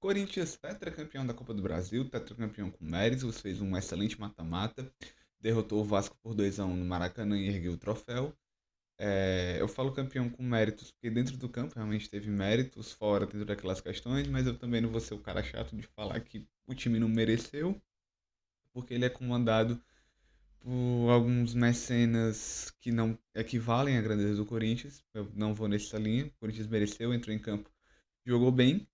Corinthians, tetracampeão da Copa do Brasil, tetracampeão com méritos, fez um excelente mata-mata, derrotou o Vasco por 2-1 no Maracanã e ergueu o troféu. Eu falo campeão com méritos porque dentro do campo realmente teve méritos, fora dentro daquelas questões, mas eu também não vou ser o cara chato de falar que o time não mereceu, porque ele é comandado por alguns mecenas que não equivalem à grandeza do Corinthians. Eu não vou nessa linha. O Corinthians mereceu, entrou em campo, jogou bem.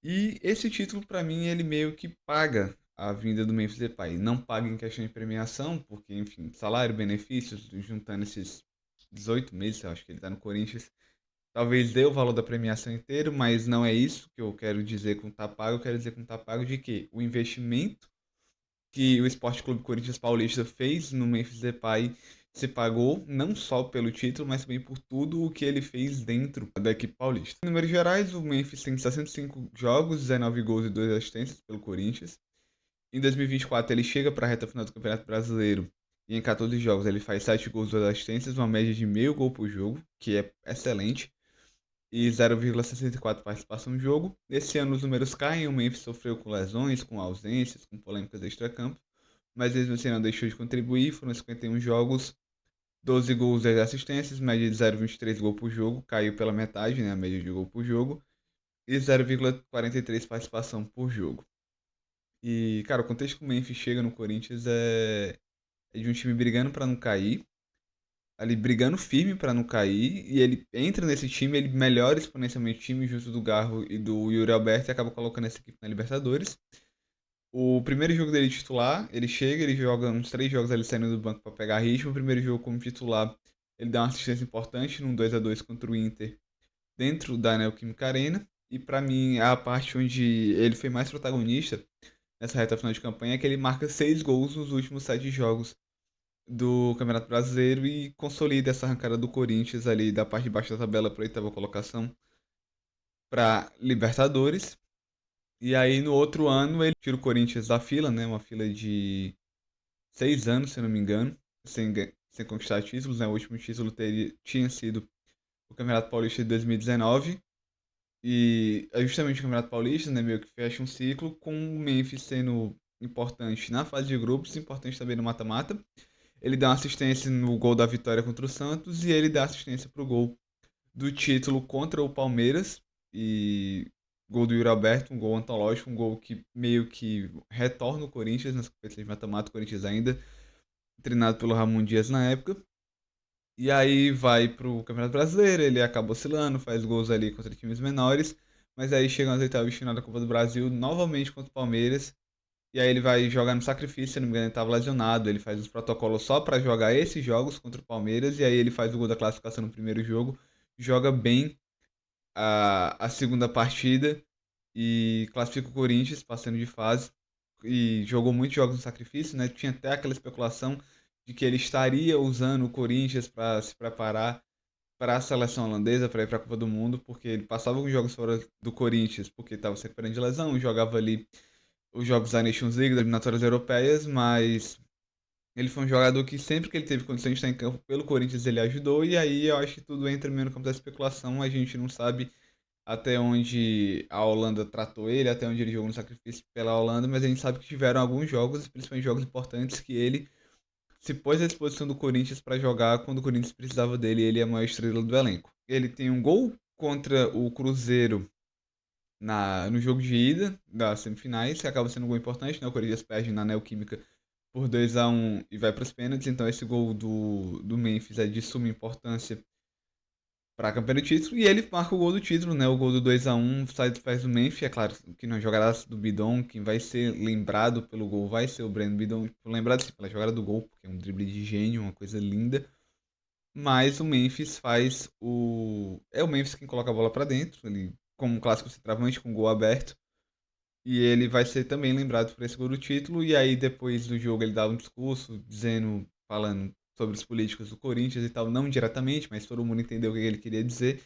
E esse título, pra mim, ele meio que paga a vinda do Memphis Depay. Não paga em questão de premiação, porque, enfim, salário, benefícios, juntando esses 18 meses, eu acho que ele tá no Corinthians, talvez dê o valor da premiação inteiro, mas não é isso que eu quero dizer com tá pago. Eu quero dizer com tá pago de que o investimento que o Esporte Clube Corinthians Paulista fez no Memphis Depay se pagou não só pelo título, mas também por tudo o que ele fez dentro da equipe paulista. Em números gerais, o Memphis tem 65 jogos, 19 gols e 2 assistências pelo Corinthians. Em 2024, ele chega para a reta final do Campeonato Brasileiro e em 14 jogos ele faz 7 gols e 2 assistências, uma média de meio gol por jogo, que é excelente, e 0,64 participação no jogo. Esse ano os números caem, o Memphis sofreu com lesões, com ausências, com polêmicas extra-campo, mas mesmo assim não deixou de contribuir. Foram 51 jogos, 12 gols, 10 assistências, média de 0,23 gol por jogo, caiu pela metade, né, a média de gol por jogo, e 0,43 participação por jogo. E, cara, o contexto que o Memphis chega no Corinthians é de um time brigando para não cair, ali brigando firme para não cair, e ele entra nesse time, ele melhora exponencialmente o time junto do Garro e do Yuri Alberto e acaba colocando essa equipe na Libertadores. O primeiro jogo dele titular, ele chega, ele joga uns 3 jogos ali saindo do banco para pegar ritmo. O primeiro jogo como titular, ele dá uma assistência importante num 2-2 contra o Inter dentro da Neoquímica Arena. E para mim, a parte onde ele foi mais protagonista nessa reta final de campanha é que ele marca 6 gols nos últimos 7 jogos do Campeonato Brasileiro e consolida essa arrancada do Corinthians ali da parte de baixo da tabela para a oitava colocação para Libertadores. E aí no outro ano ele tira o Corinthians da fila, né? Uma fila de 6 anos, se eu não me engano, sem conquistar títulos, né? O último título tinha sido o Campeonato Paulista de 2019. E é justamente o Campeonato Paulista, né? Meio que fecha um ciclo com o Memphis sendo importante na fase de grupos, importante também no mata-mata. Ele dá uma assistência no gol da vitória contra o Santos e ele dá assistência pro gol do título contra o Palmeiras. E gol do Yuri Alberto, um gol antológico, um gol que meio que retorna o Corinthians nas competições de mata-mata. O Corinthians ainda treinado pelo Ramon Dias na época. E aí vai pro Campeonato Brasileiro, ele acaba oscilando, faz gols ali contra times menores. Mas aí chega nas oitavas de final da Copa do Brasil, novamente contra o Palmeiras. E aí ele vai jogar no sacrifício, se não me engano, ele estava lesionado. Ele faz os protocolos só para jogar esses jogos contra o Palmeiras. E aí ele faz o gol da classificação no primeiro jogo. Joga bem a segunda partida e classifica o Corinthians, passando de fase. E jogou muitos jogos no sacrifício, né? Tinha até aquela especulação de que ele estaria usando o Corinthians para se preparar para a seleção holandesa, para ir para a Copa do Mundo, porque ele passava alguns jogos fora do Corinthians, porque estava se recuperando de lesão, jogava ali os jogos da Nations League, das eliminatórias europeias, mas ele foi um jogador que sempre que ele teve condições de estar em campo pelo Corinthians, ele ajudou, e aí eu acho que tudo entra meio no campo da especulação. A gente não sabe até onde a Holanda tratou ele, até onde ele jogou no sacrifício pela Holanda, mas a gente sabe que tiveram alguns jogos, principalmente jogos importantes, que ele se pôs à disposição do Corinthians para jogar quando o Corinthians precisava dele, e ele é a maior estrela do elenco. Ele tem um gol contra o Cruzeiro no jogo de ida das semifinais, que acaba sendo um gol importante, né? O Corinthians perde na Neoquímica por 2-1 e vai para os pênaltis, então esse gol do Memphis é de suma importância para a campanha do título, e ele marca o gol do título, né? O gol do 2-1 faz o Memphis, é claro que na jogada do Bidon, quem vai ser lembrado pelo gol vai ser o Breno Bidon, lembrado assim, pela jogada do gol, porque é um drible de gênio, uma coisa linda, mas o Memphis faz o... É o Memphis quem coloca a bola para dentro, ele como um clássico centroavante com o gol aberto, e ele vai ser também lembrado por esse gol do título. E aí, depois do jogo, ele dá um discurso dizendo, falando sobre os políticos do Corinthians e tal, não diretamente, mas todo mundo entendeu o que ele queria dizer.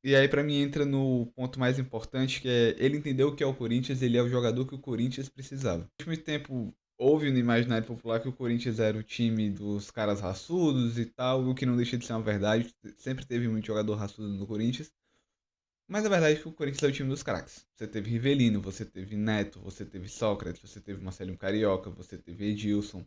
E aí, pra mim, entra no ponto mais importante, que é ele entendeu o que é o Corinthians, ele é o jogador que o Corinthians precisava. Por muito tempo, houve no imaginário popular que o Corinthians era o time dos caras raçudos e tal, o que não deixa de ser uma verdade. Sempre teve muito jogador raçudo no Corinthians. Mas a verdade é que o Corinthians é o time dos craques. Você teve Rivelino, você teve Neto, você teve Sócrates, você teve Marcelinho Carioca, você teve Edilson,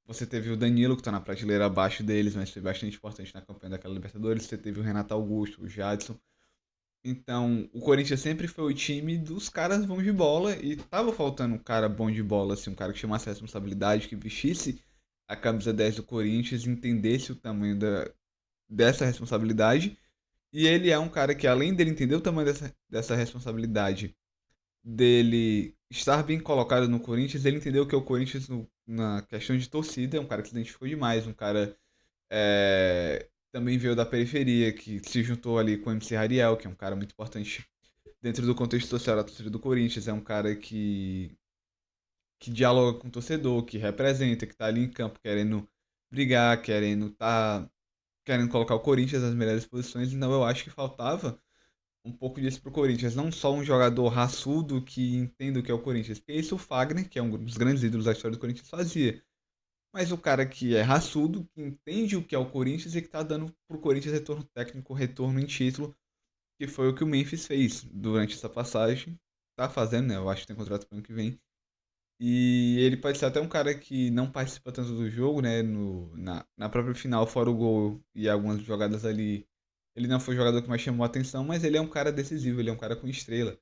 você teve o Danilo, que tá na prateleira abaixo deles, mas foi bastante importante na campanha daquela Libertadores. Você teve o Renato Augusto, o Jadson. Então, o Corinthians sempre foi o time dos caras bons de bola e tava faltando um cara bom de bola, assim, um cara que chamasse a responsabilidade, que vestisse a camisa 10 do Corinthians, entendesse o tamanho dessa responsabilidade. E ele é um cara que, além dele entender o tamanho dessa responsabilidade, dele estar bem colocado no Corinthians, ele entendeu que é o Corinthians na questão de torcida, é um cara que se identificou demais, um cara também veio da periferia, que se juntou ali com o MC Rariel, que é um cara muito importante dentro do contexto social da torcida do Corinthians, é um cara que dialoga com o torcedor, que representa, que tá ali em campo querendo brigar, querendo colocar o Corinthians nas melhores posições, então eu acho que faltava um pouco disso pro Corinthians, não só um jogador raçudo que entenda o que é o Corinthians, porque isso o Fagner, que é um dos grandes ídolos da história do Corinthians, fazia. Mas o cara que é raçudo, que entende o que é o Corinthians e que tá dando pro Corinthians retorno técnico, retorno em título, que foi o que o Memphis fez durante essa passagem. Tá fazendo, né? Eu acho que tem contrato pro ano que vem. E ele pode ser até um cara que não participa tanto do jogo, né? Na própria final, fora o gol e algumas jogadas ali, ele não foi o jogador que mais chamou a atenção, mas ele é um cara decisivo, ele é um cara com estrela.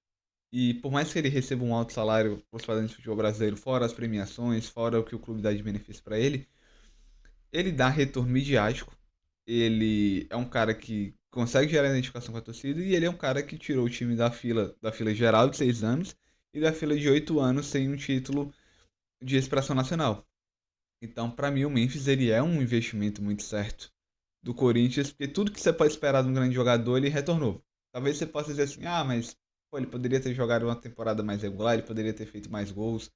E por mais que ele receba um alto salário para os padrões do futebol brasileiro, fora as premiações, fora o que o clube dá de benefício para ele dá retorno midiático. Ele é um cara que consegue gerar identificação com a torcida e ele é um cara que tirou o time da fila geral de 6 anos e da fila de 8 anos sem um título de expressão nacional. Então, para mim, o Memphis ele é um investimento muito certo do Corinthians, porque tudo que você pode esperar de um grande jogador, ele retornou. Talvez você possa dizer assim, ah, mas pô, ele poderia ter jogado uma temporada mais regular, ele poderia ter feito mais gols,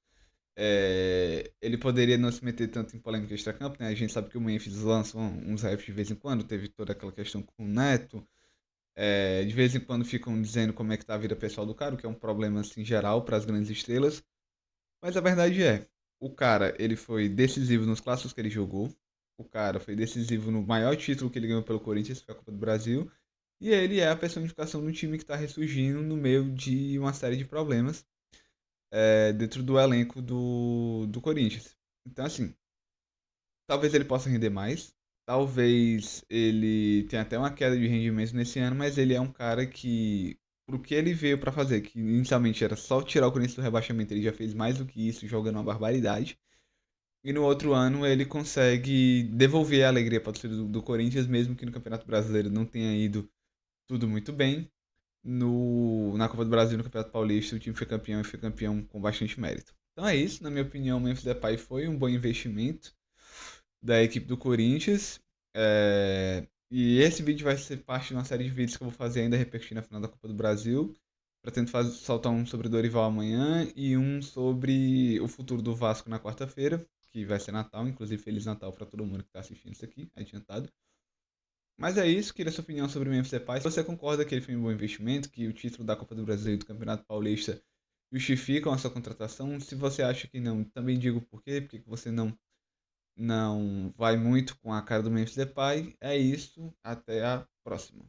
ele poderia não se meter tanto em polêmica extra-campo, né? A gente sabe que o Memphis lança uns raps de vez em quando, teve toda aquela questão com o Neto, de vez em quando ficam dizendo como é que tá a vida pessoal do cara, o que é um problema assim geral para as grandes estrelas, mas a verdade é, o cara, ele foi decisivo nos clássicos que ele jogou, o cara foi decisivo no maior título que ele ganhou pelo Corinthians, que foi a Copa do Brasil, e ele é a personificação do time que está ressurgindo no meio de uma série de problemas dentro do elenco do Corinthians. Então, assim, talvez ele possa render mais, talvez ele tenha até uma queda de rendimento nesse ano, mas ele é um cara que, pro que ele veio para fazer, que inicialmente era só tirar o Corinthians do rebaixamento, ele já fez mais do que isso, jogando uma barbaridade. E no outro ano ele consegue devolver a alegria para o torcida do Corinthians, mesmo que no Campeonato Brasileiro não tenha ido tudo muito bem. Na Copa do Brasil, no Campeonato Paulista, o time foi campeão e foi campeão com bastante mérito. Então é isso, na minha opinião, o Memphis Depay foi um bom investimento da equipe do Corinthians. E esse vídeo vai ser parte de uma série de vídeos que eu vou fazer ainda repercutindo a final da Copa do Brasil. Pretendo soltar um sobre o Dorival amanhã e um sobre o futuro do Vasco na quarta-feira, que vai ser Natal. Inclusive, Feliz Natal para todo mundo que está assistindo isso aqui, adiantado. Mas é isso, queria sua opinião sobre o Memphis Depay. Se você concorda que ele foi um bom investimento, que o título da Copa do Brasil e do Campeonato Paulista justificam a sua contratação, se você acha que não, também digo por quê, porque você não vai muito com a cara do Memphis Depay. É isso, até a próxima.